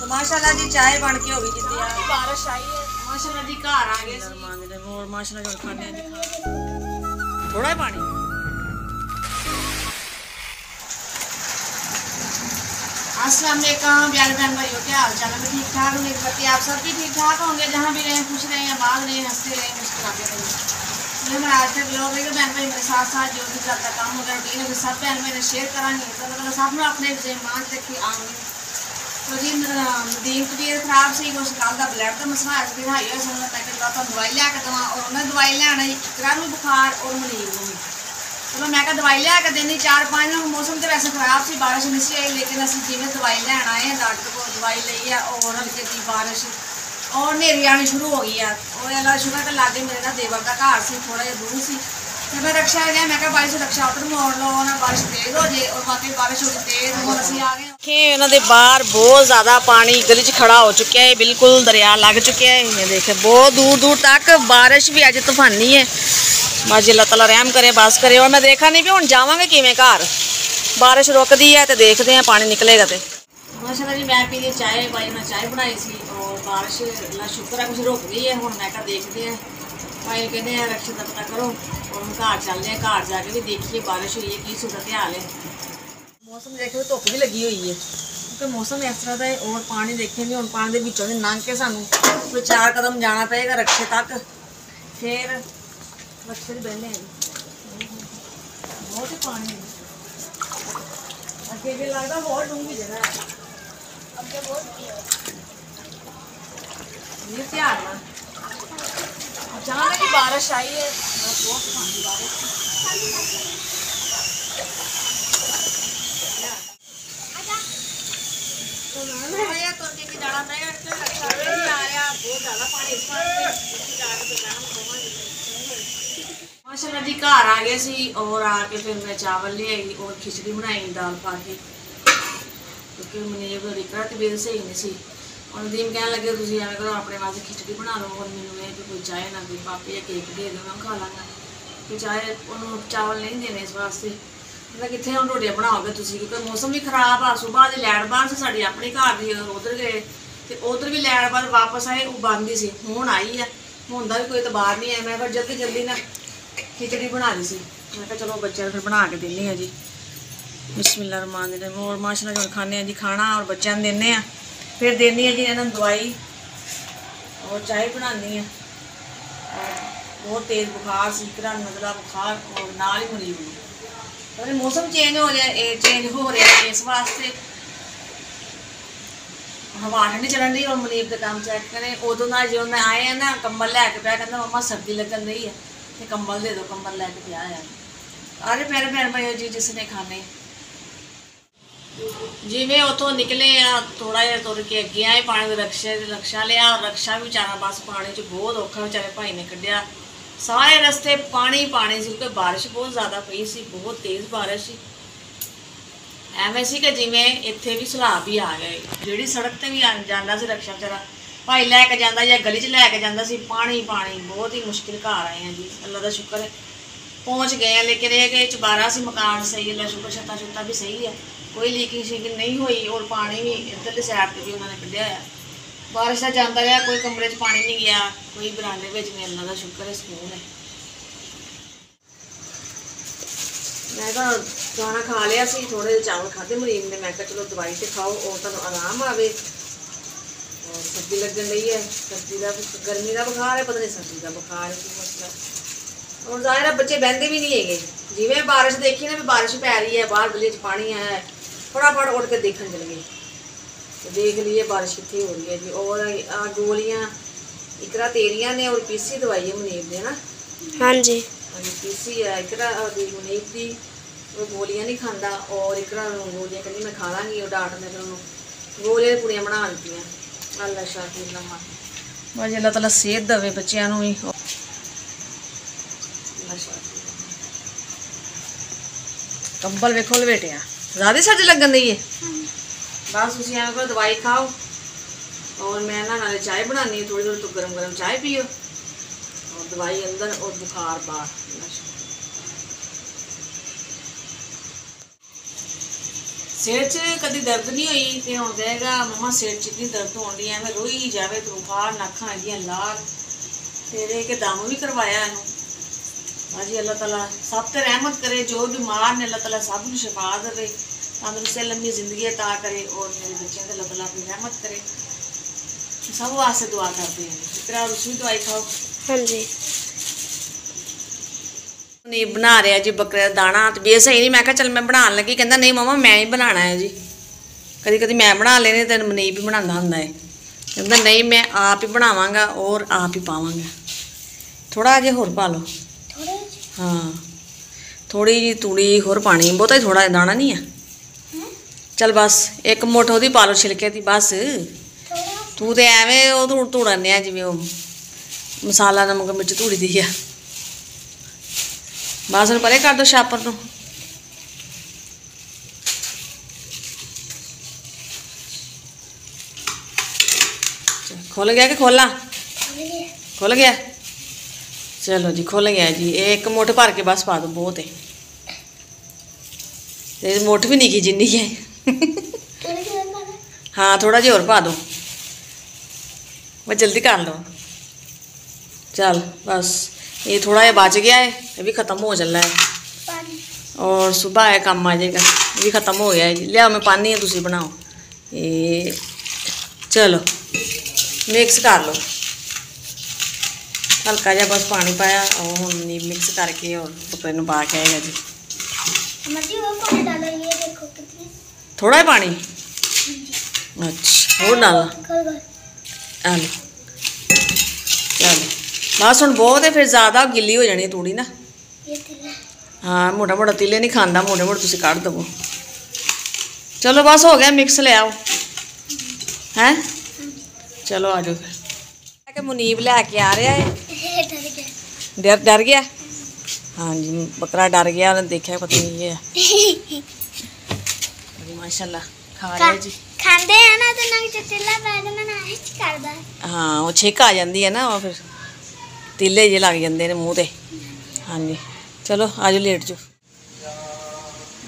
तो माशाल्लाह जी चाय बन के हो गई जितनी बारिश आई है माशाल्लाह जी घर आ गए और माशाल्लाह जो खाने थोड़ा ही पानी अस्सलाम वालेकुम प्यारे बहन भाइयों, क्या हाल चाल है? ठीक ठाक उम्मीद करती है आप सब भी ठीक ठाक होंगे, जहाँ भी रहें खुश रहें, आबाद रहें, हंसते रहें, मुस्कुराते रहें। ये हमारा आज तक ब्लॉग है बहन भाई मेरे साथ साथ जो भी घर का काम वगैरह रूटीन है सब बहन मैंने शेयर करांगे तो सब में अपने मान रखी आऊँगी। तो जी नदीम तबीयत खराब से कुछ कल का ब्लड का मसला है दिखाई है मैं कहते दवाई लिया के देव और उन्हें दवाई लिया इकरा में बुखार और मरीज में चलो मैं दवाई लिया के देनी 4-5 दिन मौसम तो वैसे खराब सी बारिश नहीं सी आई लेकिन असं जिमें दवाई लैन आए हैं डॉक्टर को दवाई ली है और हल्के की बारिश और नेरी आनी शुरू हो गई है और अल्लाह शुक्र के लागे मेरे ना देवर का घर से थोड़ा जिहा दूर सी तो मैं रक्षा गया मैं बारिश रक्षा उधर मोड़ लो ना बारिश तेज हो जाए और बाकी बारिश हो तेज हम असीं आ गए उन्होंने बाहर बहुत ज़्यादा पानी गली च खड़ा हो चुका है बिल्कुल दरिया लग चुका है ये देखे बहुत दूर दूर तक बारिश भी अज तूफानी है बाजी अल्लाह ताला रहम करे बस करे और मैं देखा नहीं भी हुण जावांगे किवें घर बारिश रुकदी है तो देखते हैं पानी निकलेगा तो माशाल्लाह जी मैं पी ली चाय भाई ने चाय बनाई सी और बारिश अल्लाह शुक्र है कुछ रुक गई है हुण मैं कहा देखते हैं भाई कहते हैं रक्षा का पता करो और हम घर चलते हैं घर जाके भी देखिए बारिश हुई है की सूरत हाल है मौसम देखे तो धुप भी लगी हुई है क्योंकि मौसम इस तरह का है और पानी देखे भी हुण पानी के विचों लंघ के सानू कोई 4 कदम जाना पएगा रक्षे तक फिर बच्चे बहने बहुत ही पानी अकेले लगता बहुत डूंगी जगह है अब बहुत ये ध्यान ना अचानक ही बारिश आई है बहुत पानी बारिश जाना पड़ेगा बहुत ज़्यादा पानी माशाल्लाह जी घर आ गए सी और आके फिर मैं चावल ले आई और खिचड़ी बनाई दाल पा के क्योंकि मुनीब रिकरा तबीयत सही नहीं सी और नदीम कहने लगे तुम एवं करो अपने वास्ते खिचड़ी बना लो और मैंने कोई चाय ना कोई पापे या केक दे दो मैं खा लाँगा कि चाय उन्होंने चावल नहीं देने इस वास्ते मतलब कितने हम रोटियां बनाओगे तुम क्योंकि मौसम भी खराब आ सुबह की लैट बाहर से साड़ी अपने घर की उधर गए तो उधर भी लैट बाहर वापस आए वो बंद ही सी हुण आई है हुण दा भी कोई तबार नहीं है मैं फिर जल्दी जल्दी ना खिचड़ी बना ली सी मैं कहा चलो बच्चों फिर बना के देनी है जी बिस्मिल्लाहिर्रहमानिर्रहीम और माशाल्लाह जो खाने जी खाना और बच्चों देने फिर देनी है जी इन्होंने दवाई और चाय बनानी है बहुत तेज़ बुखार सीकरा नजला बुखार और नाल ही मरीज और मौसम चेंज हो रहा है इस वास्ते हवा ठंडी चलन रही और मनीब का काम चेक करें उदों ना जो मैं आए हैं ना कंबल लैके पाया कहना मम्मा सर्दी लगन रही है तो कंबल दे दो कंबल लैके पाया है अरे प्यारे भैन भाई जी जिसने खाने जिमें उतों निकले थोड़ा जहा तुर के अगे आए पानी रक्षा लिया और रक्षा भी बेचारा बस पानी च बहुत औखा बेचारे भाई ने कढ़िया सारे रस्ते पानी पानी से क्योंकि बारिश बहुत ज़्यादा पई सी बहुत तेज़ बारिश सी एवं सी कि जिमें इत्थे भी सैलाब भी आ गए जी सड़क पर भी जाता से रक्षा बेचारा भाई लैके जाता या गली च लैके जाता सी पानी पानी बहुत ही मुश्किल घर आए हैं जी अल्लाह का शुक्र है पहुँच गए हैं लेकिन ये चबारा सी मकान सही अल्लाह शुक्र छत्ता छुत्ता भी सही है कोई लीकिंग शीकिंग नहीं हुई और पानी भी इधरली साइड पर भी उन्होंने कढ़िया है बारिश का जाता रहा कोई कमरे च पानी नहीं गया कोई बरांडे में नहीं अल्लाह का शुक्र है सुकून है मैं तो खाना खा लिया सी थोड़े चावल खाते मरीज ने मैं चलो दवाई तो खाओ और तुम आराम आवे और सर्दी लगन रही है सर्दी का गर्मी का बुखार है पता नहीं सर्दी का बुखार है मसला और जाहिर है बच्चे बहते भी नहीं है जिमें बारिश देखी ना भी बारिश पै रही है बाहर गली च पानी है फटाफट उठ के देखने चल गए तो देख लिए बारिश कितनी हो रही है जी और गोलियाँ इकरा तेरिया ने और पीसी दवाई है मुनीब ने ना हाँ जी पीसी है इकरा मुनीब की वो गोलियाँ नहीं खाता और इकरा गोलियाँ कहती मैं खा लाँगी और डॉक्टर ने फिर उन्होंने गोलियाँ पूड़ियाँ बना दी अल्लाह शाकिर नमा भाजी अल्लाह ताला सेहत दवे बच्चों भी कंबल वेखो लपेटिया ज़्यादा सर्दी लगन दी है बस तुम एवं करो दवाई खाओ और मैं ना नाले चाय बनानी थोड़ी थोड़ी तो गर्म गर्म चाय पियो और दवाई अंदर और बुखार बाहर सिर च कभी दर्द नहीं हुई तो हुण कहेगा मम्मा सिर च इतनी दर्द होनी है, मैं रोई जाए तो बुखार नक्खां एदियां लाल। तेरे के दम भी करवाया इनू। हाजी अल्लाह ताला सब ते रहमत करे, जो बीमार ने अल्लाह ताला सब नूं शिफा देवे, तंदुरुस्ती लंबी जिंदगी अता करे और मेरे बच्चों को अल्लाह ताला अपनी रहमत करे। सब वास्ते दुआ करते हैं। तेरा उस भी दवाई खाओ। हाँ जी। नहीं बना रहा जी बकरे का दाना, तो बे सही नहीं, मैं कहा चल मैं बनाने लगी, कहता नहीं मम्मा मैं ही बनाना है जी। कभी कभी मैं बना लेने तो मनीब भी बनाता होंगे है, कहता नहीं मैं आप ही बनावांगा और आप ही पावांगा। थोड़ा जे होर पा लो। हाँ थोड़ी जी तूड़ी होर पानी, बहुता ही थोड़ा दाना नहीं है। चल बस एक मुठ ओहदी पा लो छिलके दी बस। तू तो एवें वो धूड़ने जिमें वो मसाला नमक मिर्च धूड़ी दी है। बस उन्हें परे कर दो छापर नूं। खुल गया कि खोला? खुल गया। चलो जी खुल गया जी। एक मुठ भर के बस पा दो, बहुत है। ते मुठ भी निकी जिन्नी है। हाँ थोड़ा जिहा होर पा दो, बस जल्दी कर लो। चल बस ये थोड़ा जिहा बच गया है, ये भी ख़त्म हो चला है और सुबह है काम आ जाएगा। ये भी ख़त्म हो गया है जी। लिया मैं पानी है, तुसी बनाओ ये। चलो मिक्स कर लो, हल्का जहा बस पानी पाया और हम मिक्स करके और बकरे नूं पा के आएगा जी। थोड़ा ही पानी, अच्छा और डालना। चलो चलो बस हुण बहुत है, फिर ज़्यादा गिल्ली हो जानी तूड़ी ना। हाँ मोटा मोटा तिले नहीं खांदा, मोटे मोटे तुसी कढ़ दवो। चलो बस हो गया मिक्स, ले आओ हैं। चलो आ जाओ फिर। मुनीब लैके आ रहा है। डर गया? हाँ जी बकरा डर गया, उन्हें देखा पता नहीं ये है। माशाल्लाह खा रहा है जी। खांदे हैं ना तो नंग चिल्ला बैठ में ना हिच करदा है। हाँ वो छिक आ जाती है ना, और फिर तीले जे लग जाते हैं मूँह ते। हाँ जी चलो आ जाओ लेट जाओ।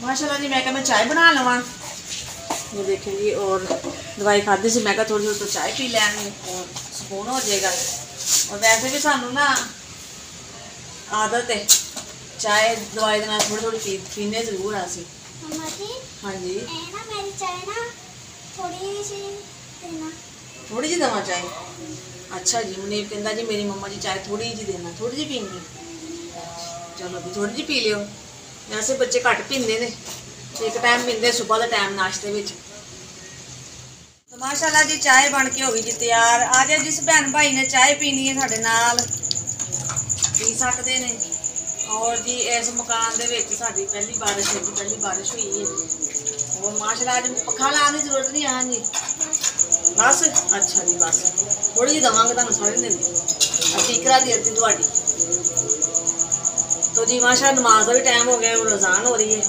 माशाल्लाह जी मैं क्या मैं चाय बना लवा, ये देखें जी। और दवाई खाधी से मैं क्या थोड़ी थोड़ी तो चाय पी लेंगे और सुकून हो जाएगा। और वैसे भी सानू ना आदत है चाय दवाई के थोड़ी थोड़ी पीने जरूर आसी। हाँ जी ना मेरी चाय ना थोड़ी सी देना, थोड़ी जी दवा चाय। अच्छा जी मुनीब कहता जी मेरी मम्मा जी चाय थोड़ी जी देना, थोड़ी जी पीनी। चलो भी थोड़ी जी पी लियो, वैसे बच्चे घट पींदे ने, एक टाइम पींदे सुबह के टाइम नाश्ते में। तो माशाल्लाह जी चाय बन के हो गई जी तैयार। आ जाए जिस भैन भाई ने चाय पीनी है साडे नाल पी सकते ने। और जी इस मकान दे विच साडी पहली बारिश है जी, पहली बारिश हुई है। और माशाल्लाह आज पक्खा लाने की जरूरत नहीं है। हाँ जी बस अच्छा जी बस थोड़ी जी देवांगे तुहानूं सारे दिन, अतीकरा दी अद्धी तुहाडी। तो जी माशा नमाज का भी टाइम हो गया, और अजान हो रही है,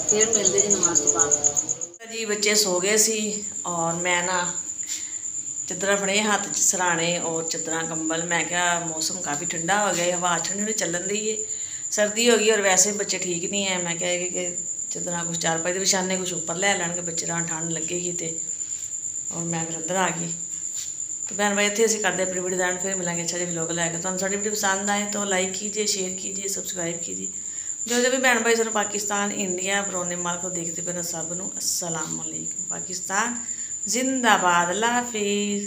फिर मिलते जी नमाज के बाद। जी बच्चे सो गए सी और मैं ना चादर फड़े हाथ च सराने और चादर कंबल। मैं क्या मौसम काफ़ी ठंडा हो गया, हवा ठंडी ठंडी चलन दी है, सर्दी हो गई और वैसे बच्चे ठीक नहीं है। मैं क्या कि चादर कुछ चारपाई के बिछाने कुछ ऊपर लै लैणगे बच्चे, रात ठंड लगेगी तो। और मैं फिर अंदर आ गई। तो बहन भाई इतने करते अपनी वीडियो दैन, फिर मिलेंगे अच्छा जी व्लॉग लैके। तो साड़ी वीडियो पसंद आए तो लाइक कीजिए, शेयर कीजिए, सब्सक्राइब कीजिए। जो भी बहन भाई सर पाकिस्तान इंडिया बरोने माल को देखते पे सब नूं अस्सलाम वालेकुम। पाकिस्तान जिंदाबाद, अल्लाह हाफिज़।